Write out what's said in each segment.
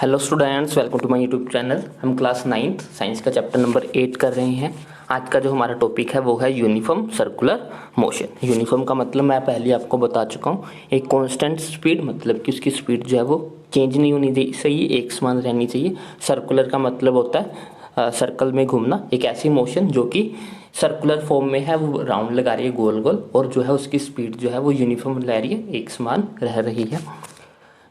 Hello students, welcome to my YouTube channel. हम class 9th science का chapter number 8 कर रहे हैं। आज का जो हमारा टॉपिक है वो है यूनिफॉर्म सर्कुलर मोशन। यूनिफॉर्म का मतलब मैं पहले आपको बता चुका हूँ, एक कांस्टेंट स्पीड, मतलब कि उसकी स्पीड जो है वो चेंज नहीं होनी चाहिए, एक समान रहनी चाहिए। सर्कुलर का मतलब होता है सर्कल में घूमना, एक ऐसी मोशन जो कि सर्कुलर फॉर्म में है, वो राउंड लगा रही है गोल गोल, और जो है उसकी स्पीड जो है वो यूनिफॉर्म रह रही है, एक समान रह रही है।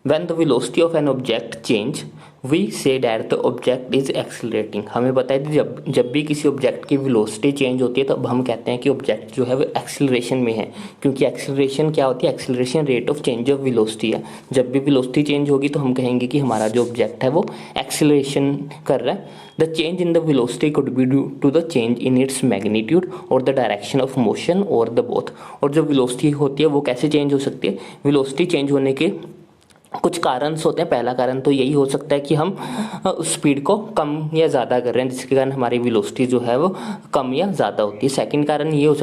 When the velocity of an object change, we say that the object is accelerating। हमें पता है कि जब भी किसी ऑब्जेक्ट की वेलोसिटी चेंज होती है तब हम कहते हैं कि ऑब्जेक्ट जो है वो एक्सेलरेशन में है, क्योंकि एक्सेलरेशन क्या होती है? Acceleration rate of change of velocity है। जब भी वेलोसिटी चेंज होगी तो हम कहेंगे कि हमारा जो ऑब्जेक्ट है वो एक्सेलरेशन कर रहा है। The change in the velocity could be due to the change in its magnitude और द डायरेक्शन ऑफ मोशन और द बोथ। और जो वेलोसिटी होती है वो कैसे चेंज हो सकती है? वेलोसिटी चेंज होने के कुछ कारण होते हैं। पहला कारण तो यही हो सकता है कि हम उस स्पीड को कम या ज़्यादा कर रहे हैं, जिसके कारण हमारी वेलोसिटी जो है वो कम या ज़्यादा होती है। सेकंड कारण ये हो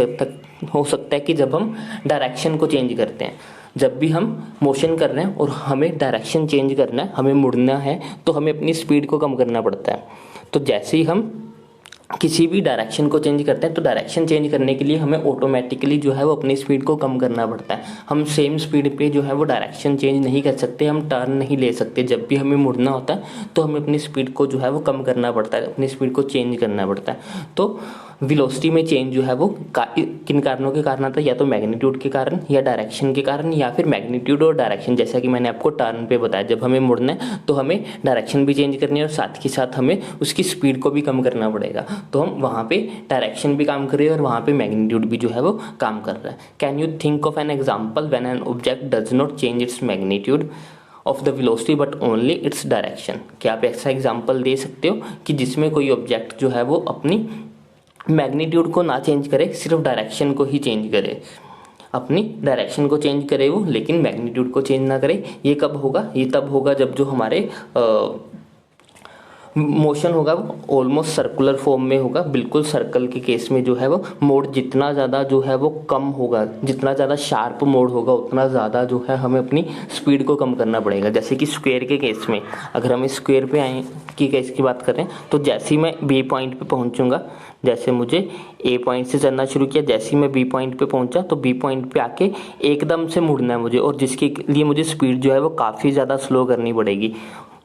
सकता है कि जब हम डायरेक्शन को चेंज करते हैं, जब भी हम मोशन कर रहे हैं और हमें डायरेक्शन चेंज करना है, हमें मुड़ना है, तो हमें अपनी स्पीड को कम करना पड़ता है। तो जैसे ही हम किसी भी डायरेक्शन को चेंज करते हैं तो डायरेक्शन चेंज करने के लिए हमें ऑटोमेटिकली जो है वो अपनी स्पीड को कम करना पड़ता है। हम सेम स्पीड पे जो है वो डायरेक्शन चेंज नहीं कर सकते, हम टर्न नहीं ले सकते। जब भी हमें मुड़ना होता है तो हमें अपनी स्पीड को जो है वो कम करना पड़ता है, अपनी स्पीड को चेंज करना पड़ता है। तो वेलोसिटी में चेंज जो है वो किन कारणों के कारण आता है? या तो मैग्नीट्यूड के कारण, या डायरेक्शन के कारण, या फिर मैग्नीट्यूड और डायरेक्शन। जैसा कि मैंने आपको टर्न पे बताया, जब हमें मुड़ना है तो हमें डायरेक्शन भी चेंज करनी है और साथ ही साथ हमें उसकी स्पीड को भी कम करना पड़ेगा। तो हम वहाँ पे डायरेक्शन भी काम कर रहे हैं और वहाँ पे मैग्नीट्यूड भी जो है वो काम कर रहा है। Can you think of an example when an object does not change its magnitude of the velocity but only its direction? क्या आप ऐसा एग्जाम्पल दे सकते हो कि जिसमें कोई ऑब्जेक्ट जो है वो अपनी मैग्नीट्यूड को ना चेंज करे, सिर्फ डायरेक्शन को ही चेंज करे, अपनी डायरेक्शन को चेंज करे वो, लेकिन मैग्नीट्यूड को चेंज ना करे? ये कब होगा? ये तब होगा जब जो हमारे मोशन होगा वो ऑलमोस्ट सर्कुलर फॉर्म में होगा। बिल्कुल सर्कल के केस में जो है वो मोड जितना ज़्यादा जो है वो कम होगा, जितना ज़्यादा शार्प मोड होगा उतना ज़्यादा जो है हमें अपनी स्पीड को कम करना पड़ेगा। जैसे कि स्क्वायर के केस में, अगर हम स्क्वायर पे आए की केस की बात करें तो जैसे ही मैं बी पॉइंट पे पहुंचूंगा, जैसे मुझे ए पॉइंट से चलना शुरू किया, जैसे ही मैं बी पॉइंट पे पहुंचा तो बी पॉइंट पे आके एकदम से मुड़ना है मुझे, और जिसके लिए मुझे स्पीड जो है वो काफ़ी ज़्यादा स्लो करनी पड़ेगी,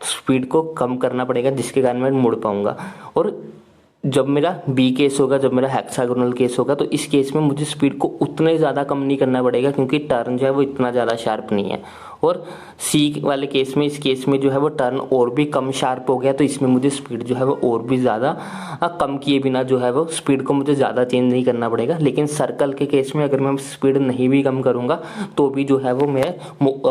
स्पीड को कम करना पड़ेगा, जिसके कारण मैं मुड़ पाऊंगा। और जब मेरा बी केस होगा, जब मेरा हेक्सागोनल केस होगा, तो इस केस में मुझे स्पीड को उतना ज़्यादा कम नहीं करना पड़ेगा, क्योंकि टर्न जो है वो इतना ज़्यादा शार्प नहीं है। और सी वाले केस में, इस केस में जो है वो टर्न और भी कम शार्प हो गया, तो इसमें मुझे स्पीड जो है वो और भी ज़्यादा कम किए बिना जो है वो स्पीड को मुझे ज़्यादा चेंज नहीं करना पड़ेगा। लेकिन सर्कल के केस में अगर मैं स्पीड नहीं भी कम करूँगा तो भी जो है वो मैं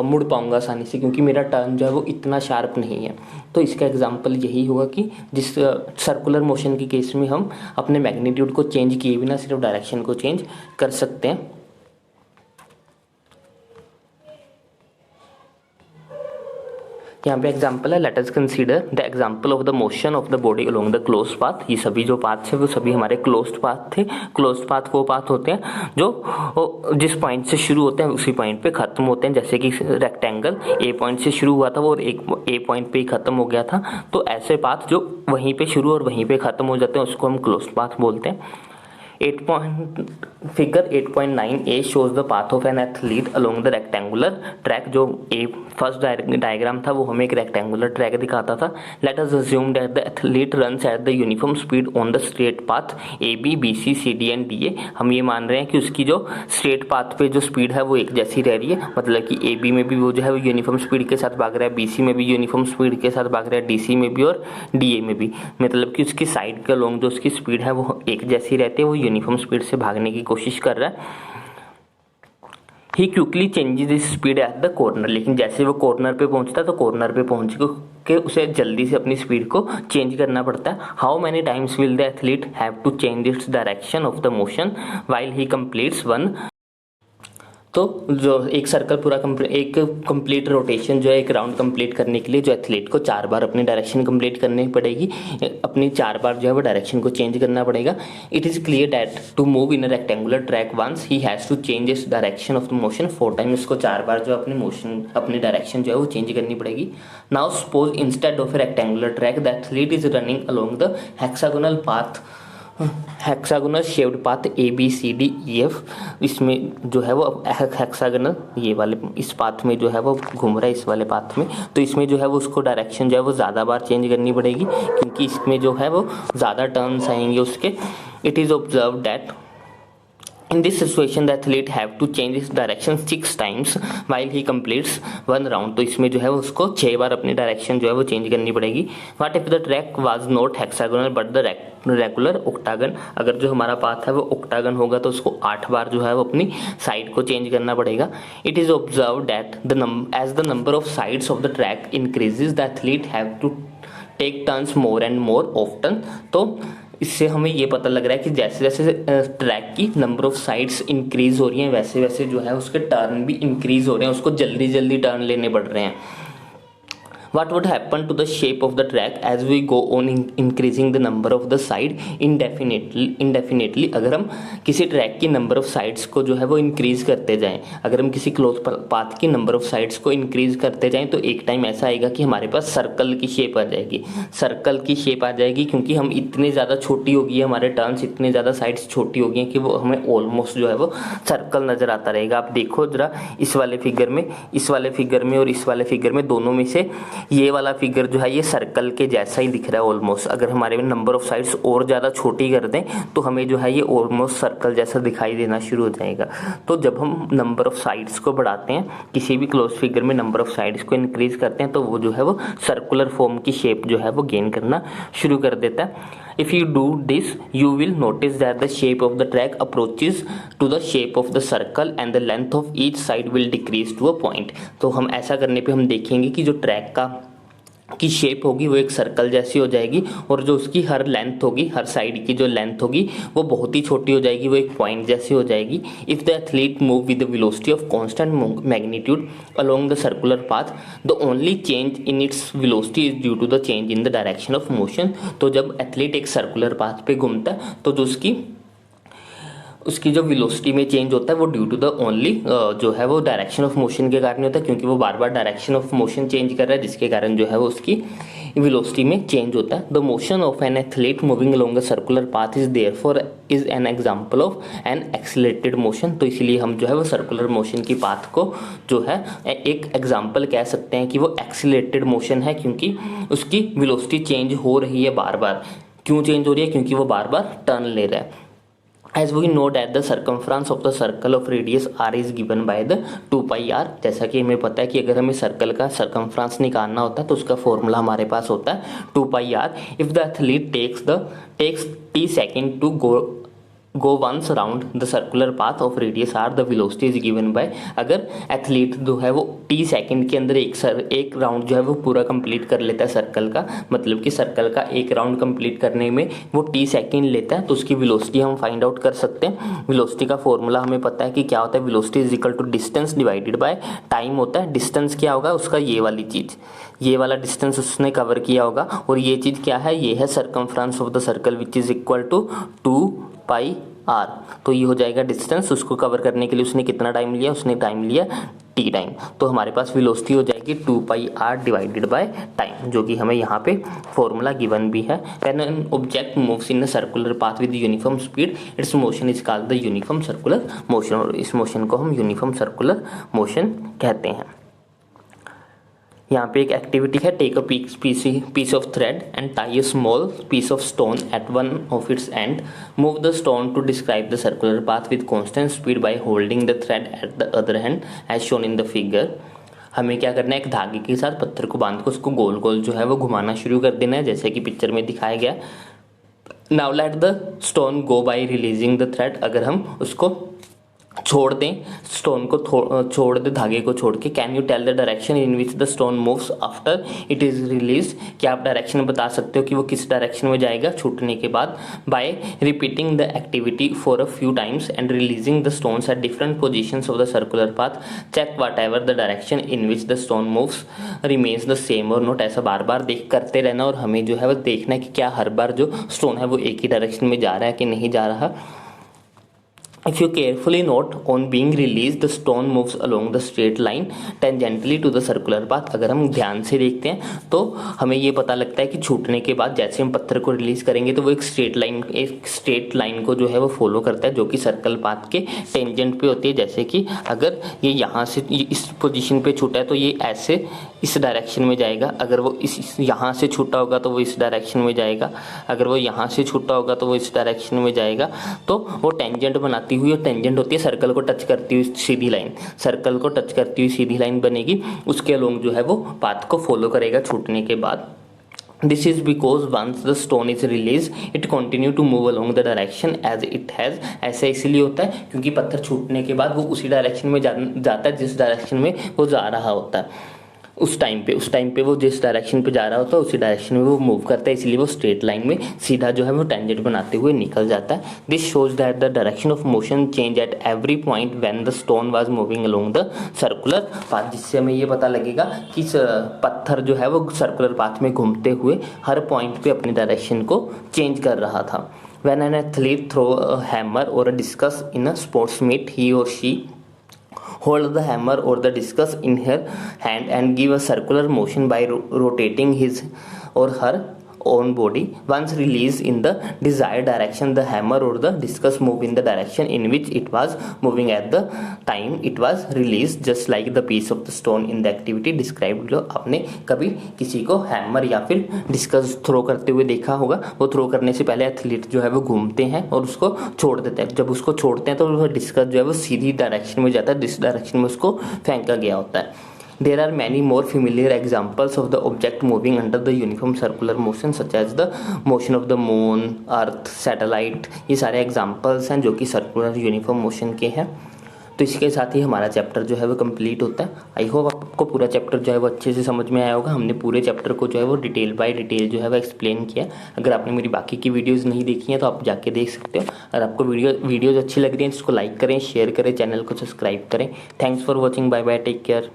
मुड़ पाऊँगा आसानी से, क्योंकि मेरा टर्न जो है वो इतना शार्प नहीं है। तो इसका एग्जाम्पल यही होगा कि जिस सर्कुलर मोशन के केस में हम अपने मैग्नीट्यूड को चेंज किए बिना सिर्फ डायरेक्शन को चेंज कर सकते हैं। यहाँ पे एग्जाम्पल है, let us consider the example of the motion of the body along the closed path. ये सभी जो पाथ है वो सभी हमारे क्लोज्ड पाथ थे। क्लोज्ड पाथ वो पाथ होते हैं जो जिस पॉइंट से शुरू होते हैं उसी पॉइंट पे खत्म होते हैं। जैसे कि रेक्टेंगल ए पॉइंट से शुरू हुआ था वो एक ए पॉइंट पे ही खत्म हो गया था, तो ऐसे पाथ जो वहीं पे शुरू और वहीं पे खत्म हो जाते हैं उसको हम क्लोज्ड पाथ बोलते हैं। Figure 8.9a shows the path of an athlete along the rectangular track। जो ए फर्स्ट डायग्राम था वो हमें एक रेक्टेंगुलर ट्रैक दिखाता था। Let us assume that the athlete runs at the uniform speed on the straight path A B B C C D and D A. हम ये मान रहे हैं कि उसकी जो स्ट्रेट पाथ पे जो स्पीड है वो एक जैसी रह रही है, मतलब कि ए बी में भी वो जो है वो यूनिफॉर्म स्पीड के साथ भाग रहा है, बी सी में भी यूनिफॉर्म स्पीड के साथ भाग रहा है, डी सी में भी और डी ए में भी। मतलब कि उसकी साइड के अलोंग जो उसकी स्पीड है वो एक जैसी रहती है, वो यूनिफॉर्म स्पीड से भागने की कोशिश कर रहा है। He quickly changes this speed at the corner. लेकिन जैसे वो कॉर्नर पे पहुंचता है तो कॉर्नर पे पहुंच के उसे जल्दी से अपनी स्पीड को चेंज करना पड़ता है। How many times will the athlete have to change its direction of the motion while he completes one तो जो एक सर्कल पूरा एक कंप्लीट रोटेशन जो है, एक राउंड कंप्लीट करने के लिए जो एथलीट को 4 बार अपनी डायरेक्शन कंप्लीट करनी पड़ेगी, अपनी 4 बार जो है वो डायरेक्शन को चेंज करना पड़ेगा। It is clear that to move in a rectangular track once he has to change his direction of the motion 4 time. इसको 4 बार जो अपनी मोशन अपनी डायरेक्शन जो है वो चेंज करनी पड़ेगी। Now suppose instead of A rectangular track the athlete is running along the hexagonal shaped path ABCDEF। इसमें जो है वो हेक्सागोनल ये वाले इस पाथ में जो है वो घूम रहा है, इस वाले पाथ में। तो इसमें जो है वो उसको डायरेक्शन जो है वो ज़्यादा बार चेंज करनी पड़ेगी, क्योंकि इसमें जो है वो ज़्यादा टर्न्स आएंगे उसके। It is observe that in this situation the athlete have to change his direction 6 times while he completes 1 round। तो इसमें जो है उसको 6 बार अपनी डायरेक्शन जो है वो चेंज करनी पड़ेगी। What if the track was not hexagonal but the regular octagon। अगर जो हमारा पाथ है वो octagon होगा तो उसको 8 बार जो है वो अपनी साइड को चेंज करना पड़ेगा। It is observed that as the number of sides of the track increases the athlete have to take turns more and more often। तो इससे हमें ये पता लग रहा है कि जैसे जैसे ट्रैक की नंबर ऑफ साइड्स इंक्रीज हो रही हैं, वैसे वैसे जो है उसके टर्न भी इंक्रीज हो रहे हैं, उसको जल्दी जल्दी टर्न लेने पड़ रहे हैं। What would happen to the shape of the track as we go on increasing the number of the side indefinitely। अगर हम किसी ट्रैक की नंबर ऑफ साइड्स को जो है वो इंक्रीज करते जाएं, अगर हम किसी क्लोज पाथ की नंबर ऑफ साइड्स को इंक्रीज करते जाएं, तो एक टाइम ऐसा आएगा कि हमारे पास सर्कल की शेप आ जाएगी। सर्कल की शेप आ जाएगी क्योंकि हम इतने ज़्यादा छोटी होगी है, हमारे टर्न्स इतने ज़्यादा साइड्स छोटी होगी हैं कि वो हमें ऑलमोस्ट जो है वो सर्कल नज़र आता रहेगा। आप देखो जरा इस वाले फिगर में, इस वाले फिगर में और इस वाले फिगर में, दोनों में से ये वाला फिगर जो है ये सर्कल के जैसा ही दिख रहा है ऑलमोस्ट। अगर हमारे नंबर ऑफ साइड्स और ज़्यादा छोटी कर दें तो हमें जो है ये ऑलमोस्ट सर्कल जैसा दिखाई देना शुरू हो जाएगा। तो जब हम नंबर ऑफ साइड्स को बढ़ाते हैं, किसी भी क्लोज फिगर में नंबर ऑफ साइड्स को इंक्रीज करते हैं, तो वो जो है वो सर्कुलर फॉर्म की शेप जो है वो गेन करना शुरू कर देता है। If you do this, you will notice that the shape of the track approaches to the shape of the circle and the length of each side will decrease to a point। तो हम ऐसा करने पे हम देखेंगे कि जो track की शेप होगी वो एक सर्कल जैसी हो जाएगी, और जो उसकी हर लेंथ होगी, हर साइड की जो लेंथ होगी वो बहुत ही छोटी हो जाएगी, वो एक पॉइंट जैसी हो जाएगी। If the athlete move with the velocity of constant magnitude along the circular path the only change in its velocity is due to the change in the direction of motion. तो जब athlete एक circular path पे घूमता है तो जो उसकी जो वेलोसिटी में चेंज होता है वो ड्यू टू द ओनली जो है वो डायरेक्शन ऑफ मोशन के कारण होता है, क्योंकि वो बार बार डायरेक्शन ऑफ मोशन चेंज कर रहा है, जिसके कारण जो है वो उसकी वेलोसिटी में चेंज होता है। The motion of an athlete moving along a circular path is therefore is an example of an accelerated motion. तो इसलिए हम जो है वो सर्कुलर मोशन की पाथ को जो है एक एग्जांपल कह सकते हैं कि वो एक्सीलरेटेड मोशन है, क्योंकि उसकी वेलोसिटी चेंज हो रही है बार बार। क्यों चेंज हो रही है? क्योंकि वो बार बार टर्न ले रहा है। As we know that the circumference of the circle of radius r is given by the 2 pi r। जैसा कि हमें पता है कि अगर हमें सर्कल का सर्कमफ्रेंस निकालना होता है तो उसका फॉर्मूला हमारे पास होता है 2 pi r। If the athlete takes t second to go once around the circular path of radius r, the velocity is given by। अगर एथलीट जो है वो t सेकंड के अंदर एक राउंड जो है वो पूरा कंप्लीट कर लेता है सर्कल का, मतलब कि सर्कल का एक राउंड कंप्लीट करने में वो t सेकंड लेता है, तो उसकी वेलोसिटी हम फाइंड आउट कर सकते हैं। वेलोसिटी का फॉर्मूला हमें पता है कि क्या होता है, velocity is equal to distance divided by time होता है। डिस्टेंस क्या होगा उसका, ये वाली चीज़, ये वाला डिस्टेंस उसने कवर किया होगा, और ये चीज़ क्या है, ये है circumference of the circle which is equal to 2 pi R. तो ये हो जाएगा डिस्टेंस, उसको कवर करने के लिए उसने कितना टाइम लिया, उसने टाइम लिया टी टाइम। तो हमारे पास वेलोसिटी हो जाएगी 2 pi are divided by time, जो कि हमें यहाँ पे फॉर्मूला गिवन भी है। When an object moves in a circular path with uniform speed it's motion is called the uniform circular motion, और इस मोशन को हम यूनिफॉर्म सर्कुलर मोशन कहते हैं। यहाँ पे एक एक्टिविटी है, take a piece of thread and tie a small piece of stone at one of its end, move the stone to describe the circular path with constant speed by holding the thread at the other hand as shown in the figure। हमें क्या करना है, एक धागे के साथ पत्थर को बांध कर उसको गोल गोल जो है वो घुमाना शुरू कर देना है, जैसे कि पिक्चर में दिखाया गया। Now let the stone go bye releasing the thread. अगर हम उसको छोड़ दें स्टोन को, छोड़ दे धागे को छोड़ के। Can you tell the direction in which the stone moves after it is release, क्या आप डायरेक्शन बता सकते हो कि वो किस डायरेक्शन में जाएगा छूटने के बाद। By repeating the activity for a few times and releasing the stones at different positions of the circular path, check whatever the direction in which the stone moves remains the same और not. ऐसा बार बार देख करते रहना और हमें जो है वो देखना है कि क्या हर बार जो स्टोन है वो एक ही डायरेक्शन में जा रहा है कि नहीं जा रहा। If you carefully note, on being released, the stone moves along the straight line tangentially to the circular path। अगर हम ध्यान से देखते हैं तो हमें ये पता लगता है कि छूटने के बाद जैसे हम पत्थर को रिलीज करेंगे तो वो एक स्ट्रेट लाइन को जो है वो फॉलो करता है, जो कि सर्कल पाथ के टेंजेंट पे होती है। जैसे कि अगर ये यहाँ से इस पोजीशन पे छूटा है तो ये ऐसे इस डायरेक्शन में जाएगा, अगर वो इस यहाँ से छूटा होगा तो वो इस डायरेक्शन में जाएगा, अगर वो यहाँ से छूटा होगा तो वो इस डायरेक्शन में जाएगा। तो वो टेंजेंट बनाती हुई, और टेंजेंट होती है सर्कल को टच करती हुई सीधी लाइन, सर्कल को टच करती हुई सीधी लाइन बनेगी, उसके अलोंग जो है वो पाथ को फॉलो करेगा छूटने के बाद। This is because once the stone is released, it continue to move along the direction as it has। ऐसा इसलिए होता है क्योंकि पत्थर छूटने के बाद वो उसी डायरेक्शन में जाता है जिस डायरेक्शन में वो जा रहा होता है। उस टाइम पे वो जिस डायरेक्शन पे जा रहा होता है उसी डायरेक्शन में वो मूव करता है, इसलिए वो स्ट्रेट लाइन में सीधा जो है वो टेंजेंट बनाते हुए निकल जाता है। This shows that the direction of motion change at every point when the stone was moving along the circular path, जिससे हमें ये पता लगेगा कि पत्थर जो है वो सर्कुलर पाथ में घूमते हुए हर पॉइंट पे अपनी डायरेक्शन को चेंज कर रहा था। When an athlete throw a hammer or a discus in a sports meet, he or she hold the hammer or the discus in her hand and give a circular motion by rotating his or her own body. Once released in the desired direction, the hammer or the discus move in the direction in which it was moving at the time it was released, just like the piece of the stone in the activity described below। आपने कभी किसी को hammer या फिर discus throw करते हुए देखा होगा। वो थ्रो करने से पहले एथलीट जो है वो घूमते हैं और उसको छोड़ देते हैं। जब उसको छोड़ते हैं तो वो डिस्कस जो है वो सीधी डायरेक्शन में जाता है जिस डायरेक्शन में उसको फेंका गया होता है। There are many more familiar examples of the object moving under the uniform circular motion, such as the motion of the moon, earth, satellite। ये सारे एग्जाम्पल्स हैं जो कि सर्कुलर यूनिफॉर्म मोशन के हैं। तो इसके साथ ही हमारा चैप्टर जो है वो कंप्लीट होता है। आई होप आपको पूरा चैप्टर जो है वो अच्छे से समझ में आया होगा। हमने पूरे चैप्टर को जो है वो डिटेल बाय डिटेल जो है वो एक्सप्लेन किया। अगर आपने मेरी बाकी की वीडियोस नहीं देखी हैं तो आप जाके देख सकते हो। अगर आपको वीडियोस अच्छी लग रही हैं तो इसको लाइक करें, शेयर करें, चैनल को सब्सक्राइब करें। Thanks for watching, bye bye, take care.